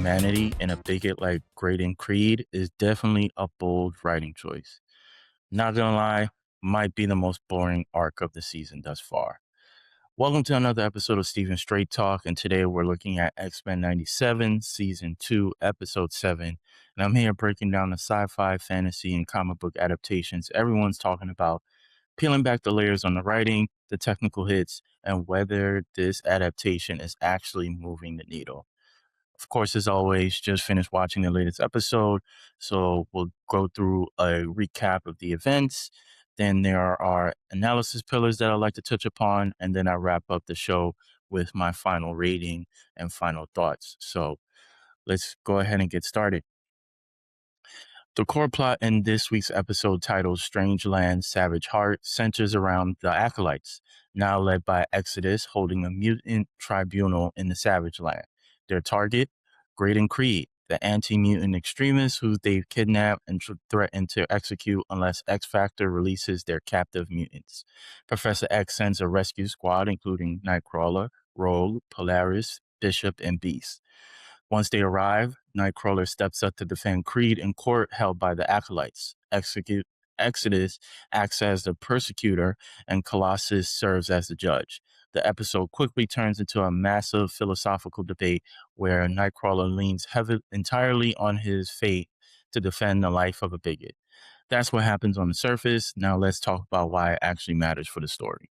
humanity in a bigot like Graydon Creed is definitely a bold writing choice. Not gonna lie, might be the most boring arc of the season thus far. Welcome to another episode of Steven Straight Talk, and today we're looking at X-Men 97, Season 2, Episode 7, and I'm here breaking down the sci-fi, fantasy, and comic book adaptations everyone's talking about, peeling back the layers on the writing, the technical hits, and whether this adaptation is actually moving the needle. Of course, as always, just finished watching the latest episode, so we'll go through a recap of the events. Then there are analysis pillars that I'd like to touch upon, and then I wrap up the show with my final rating and final thoughts. So let's go ahead and get started. The core plot in this week's episode, titled Strange Land, Savage Heart, centers around the Acolytes, now led by Exodus, holding a mutant tribunal in the Savage Land. Their target, Graydon Creed, the anti-mutant extremists who they've kidnapped and threatened to execute unless X Factor releases their captive mutants. Professor X sends a rescue squad, including Nightcrawler, Rogue, Polaris, Bishop, and Beast. Once they arrive, Nightcrawler steps up to defend Creed in court held by the Acolytes. Exodus acts as the persecutor, and Colossus serves as the judge. The episode quickly turns into a massive philosophical debate where Nightcrawler leans entirely on his fate to defend the life of a bigot. That's what happens on the surface. Now let's talk about why it actually matters for the story.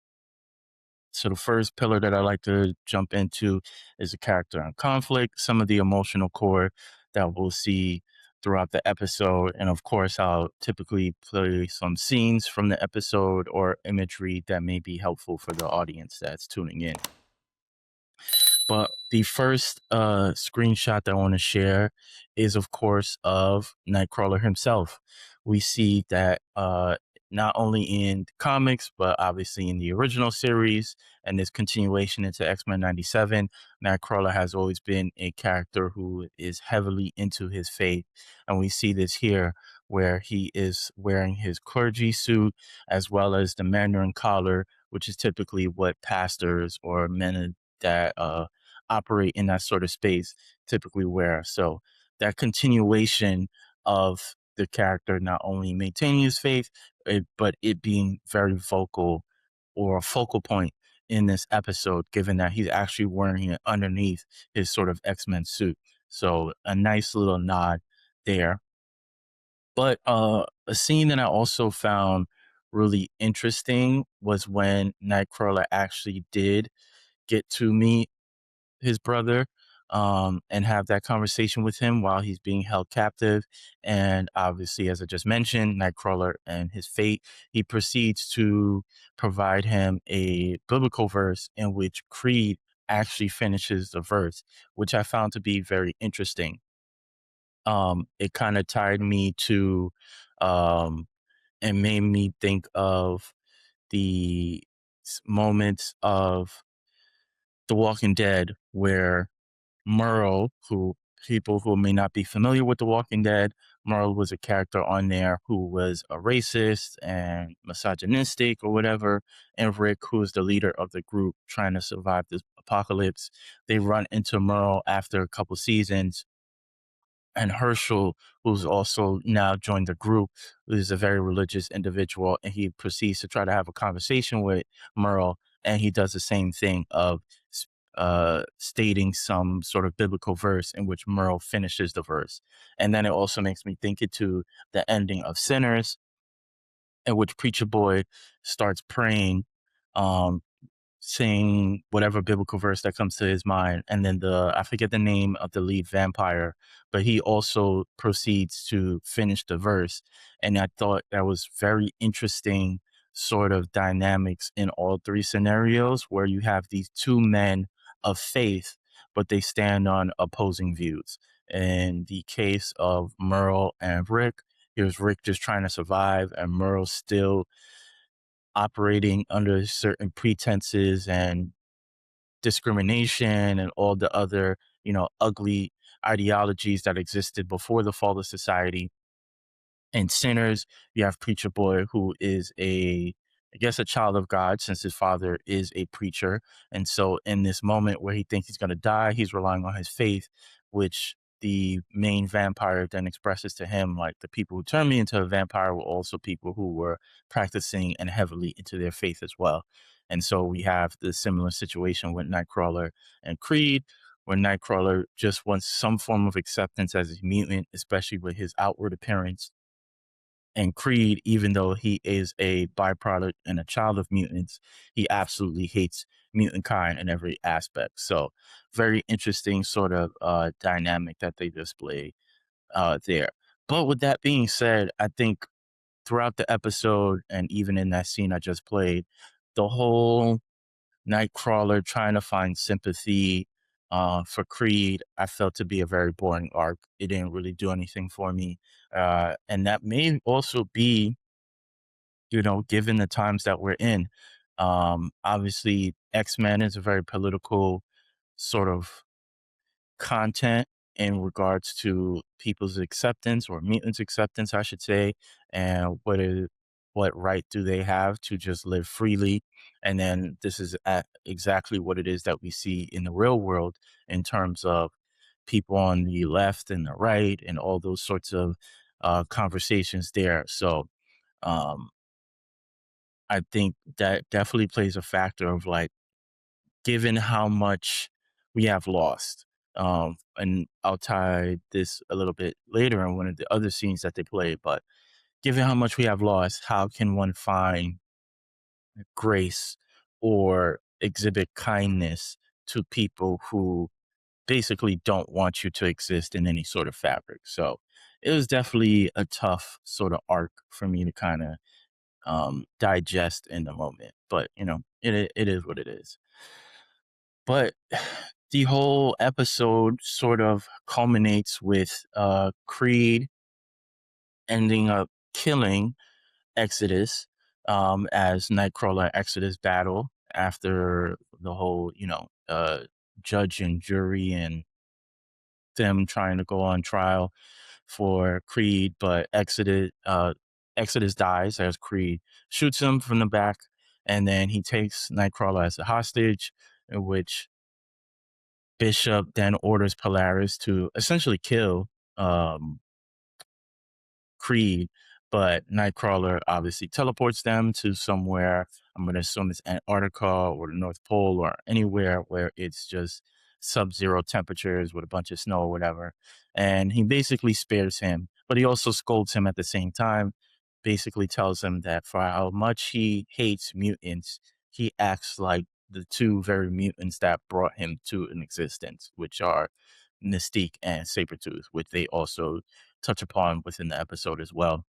So the first pillar that I like to jump into is the character and conflict, some of the emotional core that we'll see throughout the episode. And of course, I'll typically play some scenes from the episode or imagery that may be helpful for the audience that's tuning in. But the first screenshot that I want to share is, of course, of Nightcrawler himself. We see that not only in comics, but obviously in the original series and this continuation into X-Men 97, Nightcrawler has always been a character who is heavily into his faith. And we see this here where he is wearing his clergy suit as well as the Mandarin collar, which is typically what pastors or men that operate in that sort of space typically wear. So that continuation of the character not only maintaining his faith, but it being very vocal or a focal point in this episode, given that he's actually wearing it underneath his sort of X-Men suit. So a nice little nod there. But a scene that I also found really interesting was when Nightcrawler actually did get to meet his brother and have that conversation with him while he's being held captive. And obviously, as I just mentioned, Nightcrawler and his fate, he proceeds to provide him a biblical verse in which Creed actually finishes the verse, which I found to be very interesting. It kind of tied me to um, and made me think of the moments of The Walking Dead where Merle, who people who may not be familiar with The Walking Dead, Merle was a character on there who was a racist and misogynistic or whatever. And Rick, who is the leader of the group trying to survive this apocalypse, they run into Merle after a couple seasons. And Herschel, who's also now joined the group, is a very religious individual, and he proceeds to try to have a conversation with Merle, and he does the same thing of stating some sort of biblical verse in which Merle finishes the verse. And then it also makes me think into the ending of Sinners, in which Preacher Boy starts praying, um, saying whatever biblical verse that comes to his mind. And then I forget the name of the lead vampire, but he also proceeds to finish the verse. And I thought that was very interesting sort of dynamics in all three scenarios where you have these two men of faith, but they stand on opposing views. In the case of Merle and Rick, here's Rick just trying to survive, and Merle still operating under certain pretenses and discrimination and all the other, ugly ideologies that existed before the fall of society. And Sinners, you have Preacher Boy, who is I guess, a child of God, since his father is a preacher. And so in this moment where he thinks he's going to die, he's relying on his faith, which the main vampire then expresses to him, like, the people who turned me into a vampire were also people who were practicing and heavily into their faith as well. And so we have the similar situation with Nightcrawler and Creed, where Nightcrawler just wants some form of acceptance as a mutant, especially with his outward appearance. And Creed, even though he is a byproduct and a child of mutants, he absolutely hates mutant kind in every aspect. So, very interesting sort of dynamic that they display there. But with that being said, I think throughout the episode and even in that scene I just played, the whole Nightcrawler trying to find sympathy for Creed, I felt to be a very boring arc. It didn't really do anything for me. And that may also be, given the times that we're in. Obviously, X-Men is a very political sort of content in regards to people's acceptance or mutants acceptance, I should say, and what right do they have to just live freely. And then this is exactly what it is that we see in the real world in terms of people on the left and the right and all those sorts of conversations there. So um, I think that definitely plays a factor of, like, given how much we have lost. And I'll tie this a little bit later in one of the other scenes that they play, but given how much we have lost, how can one find grace or exhibit kindness to people who basically don't want you to exist in any sort of fabric? So it was definitely a tough sort of arc for me to kind of digest in the moment, but it is what it is. But the whole episode sort of culminates with Creed ending up killing Exodus, as Nightcrawler and Exodus battle after the whole, judge and jury and them trying to go on trial for Creed, but Exodus dies as Creed shoots him from the back, and then he takes Nightcrawler as a hostage, in which Bishop then orders Polaris to essentially kill um, Creed, but Nightcrawler obviously teleports them to somewhere. I'm going to assume it's Antarctica or the North Pole or anywhere where it's just sub-zero temperatures with a bunch of snow or whatever. And he basically spares him, but he also scolds him at the same time, basically tells him that for how much he hates mutants, he acts like the two very mutants that brought him to an existence, which are Mystique and Sabretooth, which they also touch upon within the episode as well.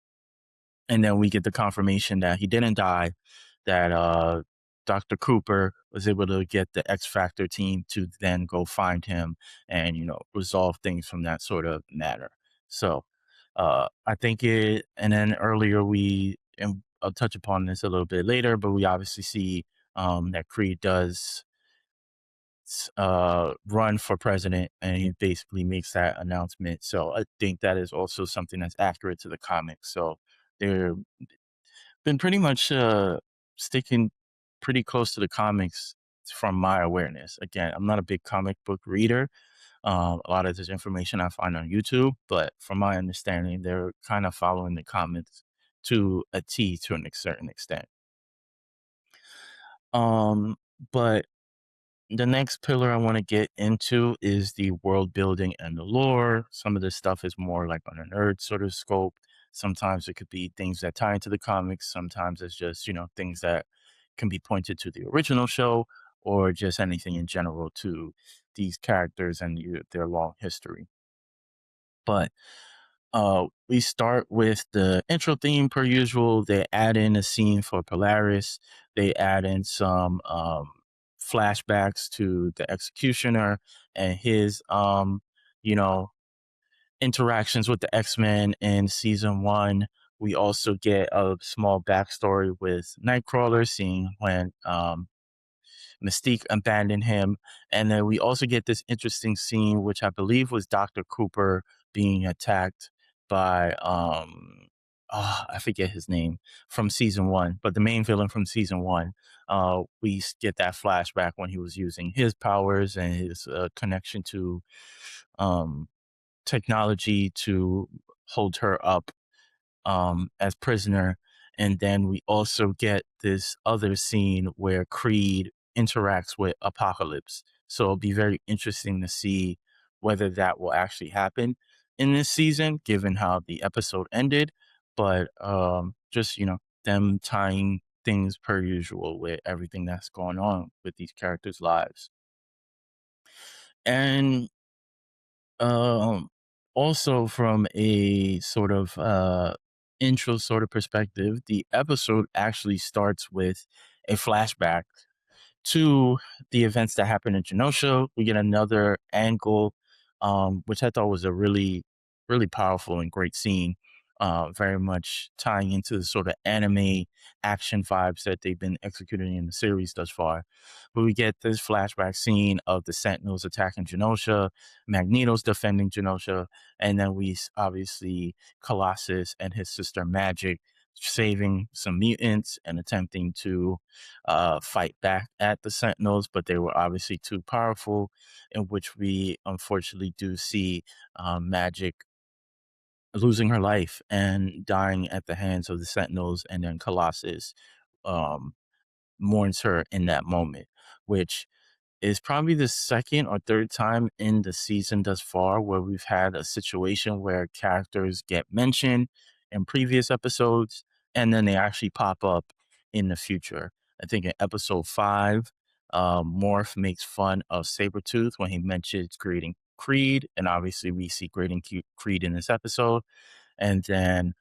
And then we get the confirmation that he didn't die, that Dr. Cooper was able to get the X Factor team to then go find him and, resolve things from that sort of matter. So I think and then earlier and I'll touch upon this a little bit later, but we obviously see that Creed does run for president, and he basically makes that announcement. So I think that is also something that's accurate to the comics. So they're been pretty much sticking pretty close to the comics from my awareness. Again, I'm not a big comic book reader. A lot of this information I find on YouTube, but from my understanding, they're kind of following the comics to a T to a certain extent. Um, but the next pillar I want to get into is the world building and the lore. Some of this stuff is more like on a nerd sort of scope. Sometimes it could be things that tie into the comics. Sometimes it's just, things that can be pointed to the original show or just anything in general to these characters and their long history. But we start with the intro theme per usual. They add in a scene for Polaris. They add in some flashbacks to the executioner and his you know, interactions with the X-Men in season 1. We also get a small backstory with Nightcrawler, seeing when Mystique abandoned him. And then we also get this interesting scene, which I believe was Dr. Cooper being attacked by I forget his name from season 1, but the main villain from season 1. We get that flashback when he was using his powers and his connection to technology to hold her up as prisoner. And then we also get this other scene where Creed interacts with Apocalypse. So it'll be very interesting to see whether that will actually happen in this season, given how the episode ended. But just, them tying things per usual with everything that's going on with these characters' lives. And um, also from a sort of intro sort of perspective, the episode actually starts with a flashback to the events that happened in Genosha. We get another angle, which I thought was a really, really powerful and great scene. Very much tying into the sort of anime action vibes that they've been executing in the series thus far. But we get this flashback scene of the Sentinels attacking Genosha, Magneto's defending Genosha, and then we obviously Colossus and his sister Magic saving some mutants and attempting to fight back at the Sentinels, but they were obviously too powerful, in which we unfortunately do see Magic losing her life and dying at the hands of the Sentinels, and then Colossus um, mourns her in that moment, which is probably the second or third time in the season thus far where we've had a situation where characters get mentioned in previous episodes and then they actually pop up in the future. I think in episode 5, Morph makes fun of Sabretooth when he mentions Graydon Creed, and obviously we see Graydon Creed in this episode. And then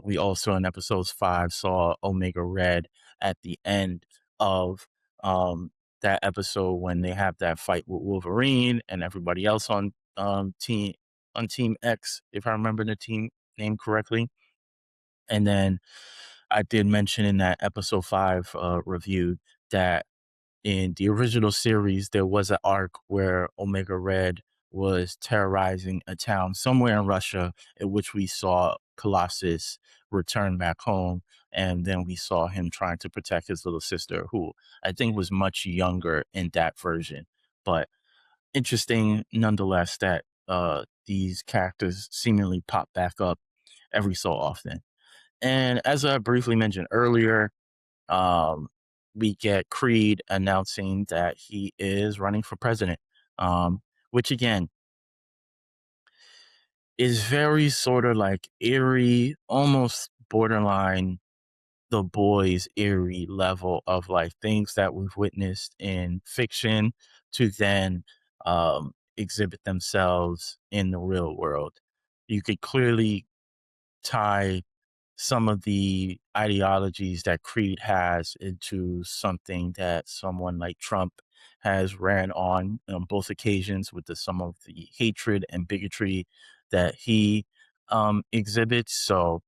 we also in episodes 5 saw Omega Red at the end of that episode when they have that fight with Wolverine and everybody else Team X, if I remember the team name correctly. And then I did mention in that episode 5 review that in the original series, there was an arc where Omega Red was terrorizing a town somewhere in Russia, in which we saw Colossus return back home. And then we saw him trying to protect his little sister, who I think was much younger in that version. But interesting nonetheless that these characters seemingly pop back up every so often. And as I briefly mentioned earlier, um, we get Creed announcing that he is running for president, which again is very sort of like eerie, almost borderline the boys eerie level of like things that we've witnessed in fiction to then exhibit themselves in the real world. You could clearly tie some of the ideologies that Creed has into something that someone like Trump has ran on both occasions with some of the hatred and bigotry that he exhibits. So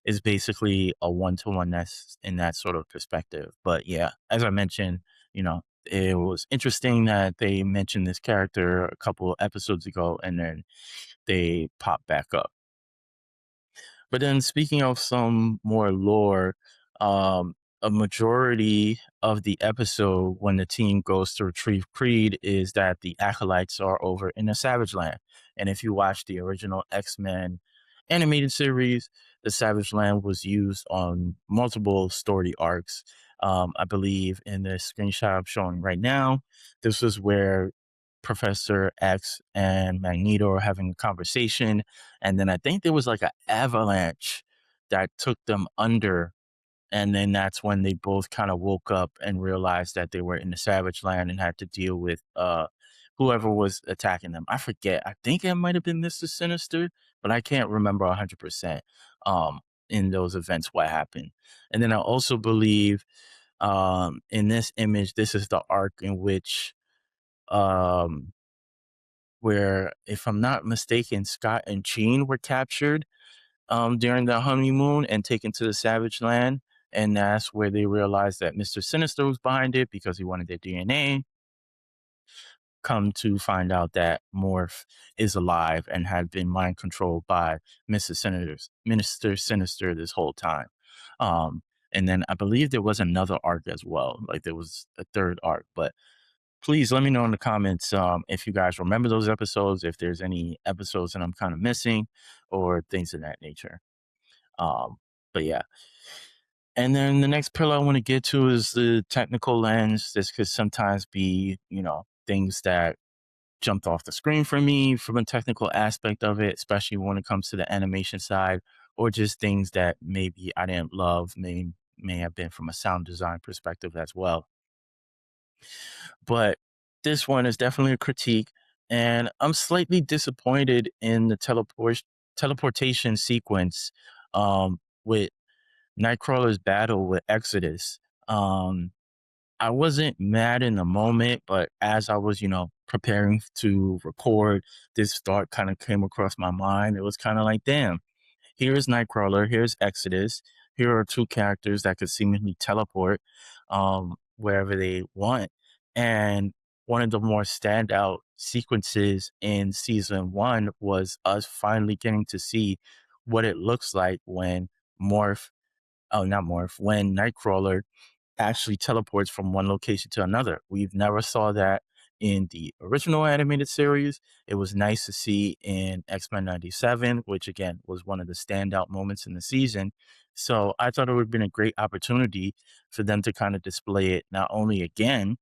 it's basically a one-to-one that's in that sort of perspective. But yeah, as I mentioned, it was interesting that they mentioned this character a couple episodes ago and then they pop back up. But then speaking of some more lore, a majority of the episode when the team goes to retrieve Creed is that the acolytes are over in the Savage Land. And if you watch the original X-Men animated series, the Savage Land was used on multiple story arcs. I believe in the screenshot I'm showing right now, this is where Professor X and Magneto are having a conversation, and then I think there was like an avalanche that took them under, and then that's when they both kind of woke up and realized that they were in the Savage Land and had to deal with whoever was attacking them. I forget. I think it might have been Mr. Sinister, but I can't remember 100% in those events what happened. And then I also believe in this image, this is the arc in which um where, if I'm not mistaken, Scott and Jean were captured during the honeymoon and taken to the Savage Land. And that's where they realized that Mr. Sinister was behind it because he wanted their DNA. Come to find out that Morph is alive and had been mind controlled by Minister Sinister this whole time. And then I believe there was another arc as well. Like there was a third arc, but please let me know in the comments if you guys remember those episodes, if there's any episodes that I'm kind of missing, or things of that nature. But yeah. And then the next pillar I want to get to is the technical lens. This could sometimes be, things that jumped off the screen for me from a technical aspect of it, especially when it comes to the animation side, or just things that maybe I didn't love, may have been from a sound design perspective as well. But this one is definitely a critique, and I'm slightly disappointed in the teleportation sequence with Nightcrawler's battle with Exodus. Um, I wasn't mad in the moment, but as I was, preparing to record, this thought kind of came across my mind. It was kind of like, damn, here's Nightcrawler, here's Exodus. Here are two characters that could seemingly teleport wherever they want. And one of the more standout sequences in season one was us finally getting to see what it looks like when not Morph, when Nightcrawler actually teleports from one location to another. We've never saw that in the original animated series. It was nice to see in X-Men 97, which again was one of the standout moments in the season. So I thought it would have been a great opportunity for them to kind of display it not only again,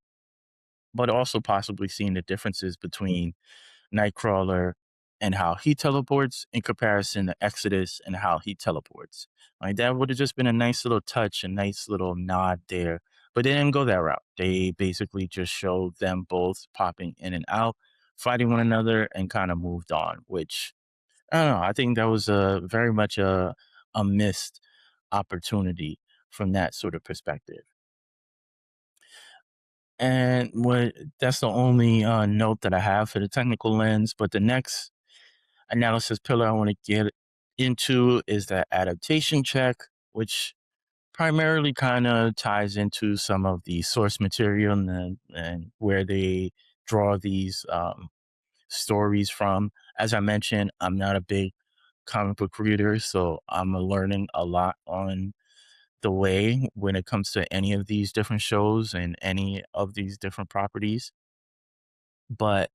but also possibly seeing the differences between Nightcrawler and how he teleports in comparison to Exodus and how he teleports. Like that would have just been a nice little touch, a nice little nod there. But they didn't go that route. They basically just showed them both popping in and out, fighting one another, and kind of moved on. Which I don't know. I think that was a very much a missed opportunity from that sort of perspective. And what that's the only note that I have for the technical lens. But the next analysis pillar I want to get into is the adaptation check, which primarily kind of ties into some of the source material and where they draw these stories from. As I mentioned, I'm not a big comic book reader, so I'm learning a lot on the way when it comes to any of these different shows and any of these different properties. But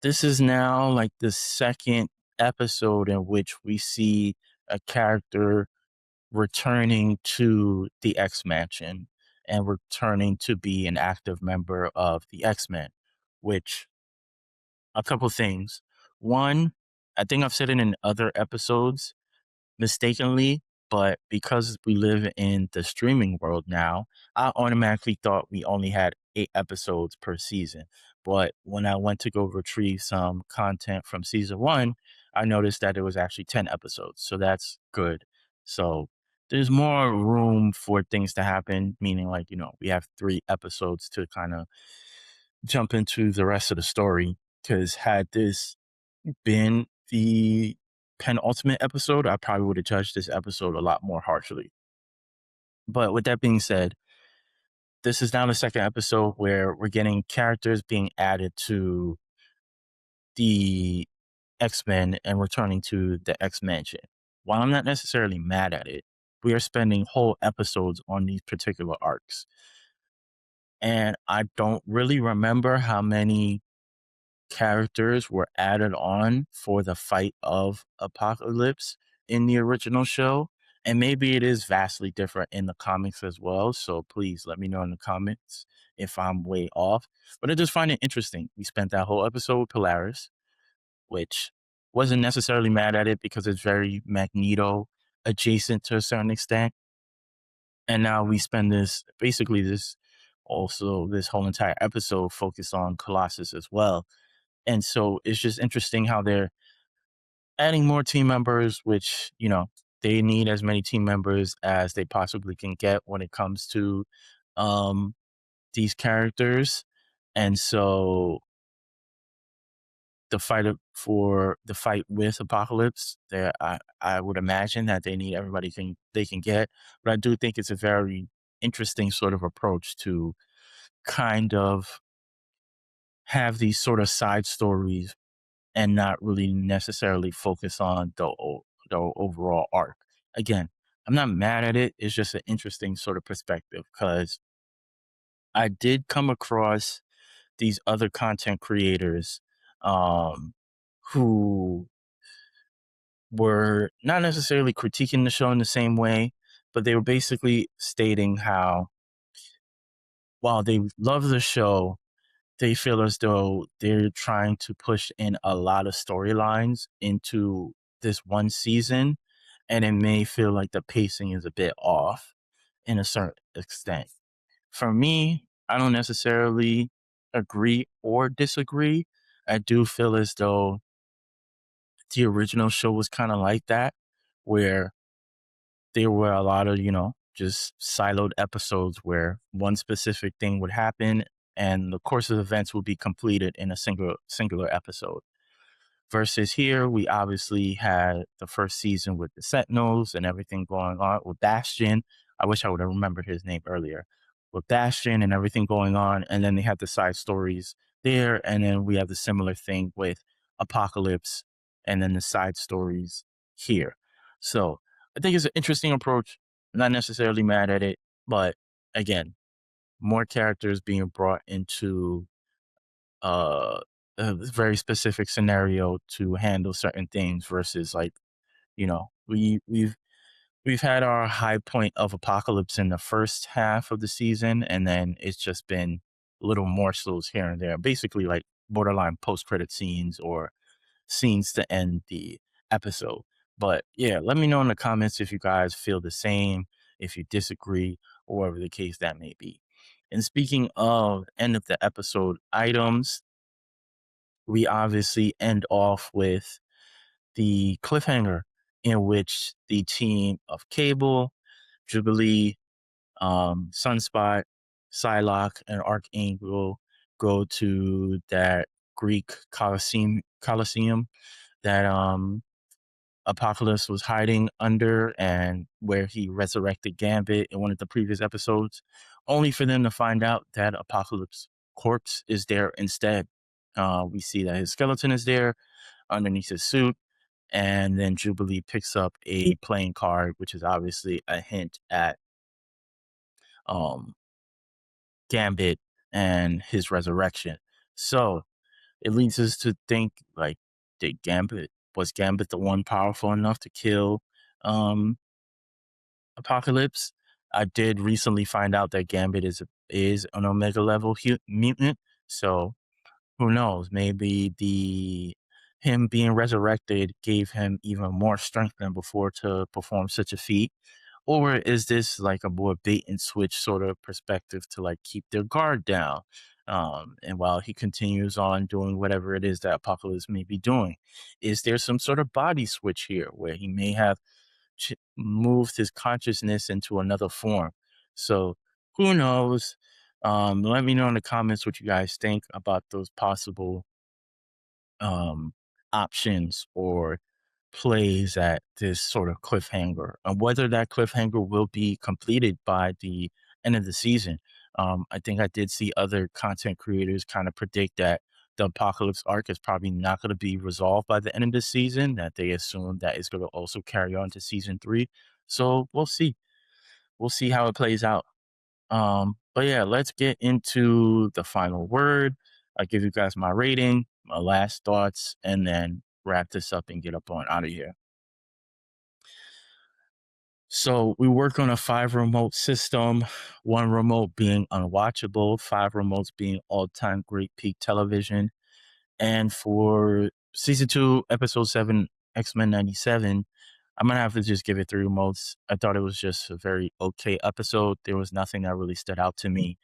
this is now like the second episode in which we see a character returning to the X Mansion and returning to be an active member of the X-Men, which a couple things. One, I think I've said it in other episodes mistakenly, but because we live in the streaming world now, I automatically thought we only had 8 episodes per season. But when I went to go retrieve some content from season one, I noticed that it was actually 10 episodes. So that's good. So there's more room for things to happen, meaning like, we have 3 episodes to kind of jump into the rest of the story. Because had this been the penultimate episode, I probably would have judged this episode a lot more harshly. But with that being said, this is now the second episode where we're getting characters being added to the X-Men and returning to the X-Mansion. While I'm not necessarily mad at it, we are spending whole episodes on these particular arcs. And I don't really remember how many characters were added on for the fight of Apocalypse in the original show. And maybe it is vastly different in the comics as well. So please let me know in the comments if I'm way off. But I just find it interesting. We spent that whole episode with Polaris, which wasn't necessarily mad at it because it's very Magneto adjacent to a certain extent. And now we spend this this whole entire episode focused on Colossus as well. And so it's just interesting how they're adding more team members, which, they need as many team members as they possibly can get when it comes to um, these characters. And so for the fight with Apocalypse, there I would imagine that they need everybody they can get. But I do think it's a very interesting sort of approach to kind of have these sort of side stories and not really necessarily focus on the overall arc. Again, I'm not mad at it. It's just an interesting sort of perspective because I did come across these other content creators who were not necessarily critiquing the show in the same way, but they were basically stating how while they love the show, they feel as though they're trying to push in a lot of storylines into this one season, and it may feel like the pacing is a bit off in a certain extent. For me, I don't necessarily agree or disagree. I do feel as though the original show was kind of like that, where there were a lot of, just siloed episodes where one specific thing would happen and the course of events will be completed in a singular episode. Versus here, we obviously had the first season with the Sentinels and everything going on with Bastion. I wish I would have remembered his name earlier. With Bastion and everything going on, and then they have the side stories there, and then we have the similar thing with Apocalypse, and then the side stories here. So I think it's an interesting approach. Not necessarily mad at it, but again, more characters being brought into uh, a very specific scenario to handle certain things versus like, we've had our high point of Apocalypse in the first half of the season, and then it's just been little morsels here and there, basically like borderline post-credit scenes or scenes to end the episode. But yeah, let me know in the comments if you guys feel the same, if you disagree, or whatever the case that may be. And speaking of end of the episode items, we obviously end off with the cliffhanger in which the team of Cable, Jubilee, Sunspot, Psylocke, and Archangel go to that Greek Colosseum that Apocalypse was hiding under, and where he resurrected Gambit in one of the previous episodes, only for them to find out that Apocalypse's corpse is there instead. We see that his skeleton is there underneath his suit, and then Jubilee picks up a playing card, which is obviously a hint at um, Gambit and his resurrection. So it leads us to think, like, was Gambit the one powerful enough to kill Apocalypse? I did recently find out that Gambit is an Omega level mutant, so who knows? Maybe him being resurrected gave him even more strength than before to perform such a feat. Or is this like a more bait and switch sort of perspective to like keep their guard down? And while he continues on doing whatever it is that Apocalypse may be doing, is there some sort of body switch here where he may have moved his consciousness into another form? So who knows? Let me know in the comments what you guys think about those possible options or plays at this sort of cliffhanger, and whether that cliffhanger will be completed by the end of the season. I think I did see other content creators kind of predict that the Apocalypse arc is probably not going to be resolved by the end of the season, that they assume that it's going to also carry on to season 3. So we'll see. We'll see how it plays out. But yeah, let's get into the final word. I'll give you guys my rating, my last thoughts, and then wrap this up and get up on out of here. So we work on a 5 remote system, 1 remote being unwatchable, 5 remotes being all-time great peak television. And for season 2, episode 7, X-Men 97, I'm gonna have to just give it 3 remotes. I thought it was just a very okay episode. There was nothing that really stood out to me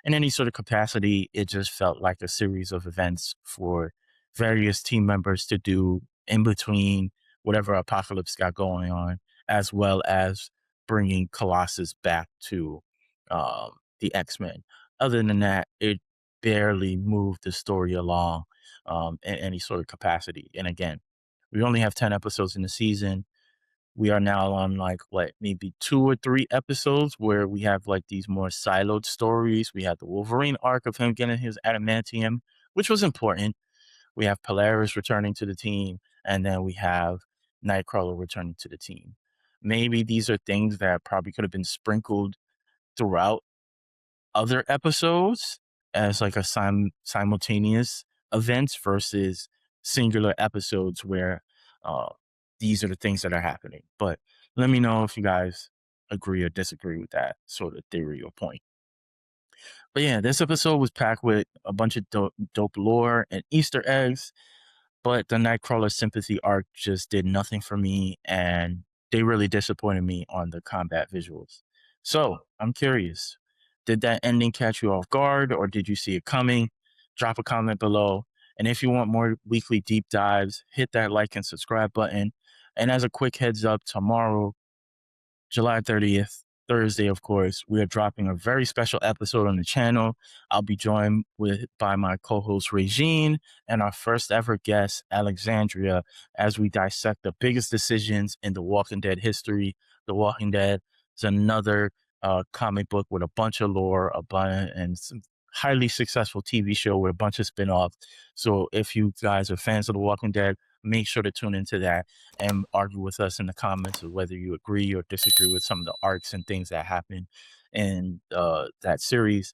in any sort of capacity. It just felt like a series of events for various team members to do in between whatever Apocalypse got going on, as well as bringing Colossus back to the X-Men. Other than that, it barely moved the story along in any sort of capacity. And again, we only have 10 episodes in the season. We are now on like maybe 2 or 3 episodes where we have like these more siloed stories. We have the Wolverine arc of him getting his adamantium, which was important. We have Polaris returning to the team, and then we have Nightcrawler returning to the team. Maybe these are things that probably could have been sprinkled throughout other episodes as like a simultaneous events versus singular episodes where uh, these are the things that are happening. But let me know if you guys agree or disagree with that sort of theory or point. But yeah, this episode was packed with a bunch of dope lore and Easter eggs, but the Nightcrawler Sympathy arc just did nothing for me, and they really disappointed me on the combat visuals. So I'm curious, did that ending catch you off guard, or did you see it coming? Drop a comment below. And if you want more weekly deep dives, hit that like and subscribe button. And as a quick heads up, tomorrow, July 30th, Thursday, of course, we are dropping a very special episode on the channel. I'll be joined by my co-host Regine and our first ever guest, Alexandria, as we dissect the biggest decisions in The Walking Dead history. The Walking Dead is another comic book with a bunch of lore, and some highly successful TV show with a bunch of spin-offs. So if you guys are fans of The Walking Dead, make sure to tune into that and argue with us in the comments of whether you agree or disagree with some of the arcs and things that happen in that series.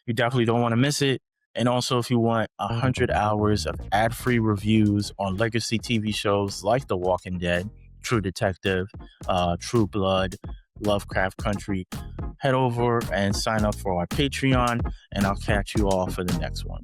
You definitely don't want to miss it. And also, if you want 100 hours of ad-free reviews on legacy TV shows like The Walking Dead, True Detective, True Blood, Lovecraft Country, head over and sign up for our Patreon, and I'll catch you all for the next one.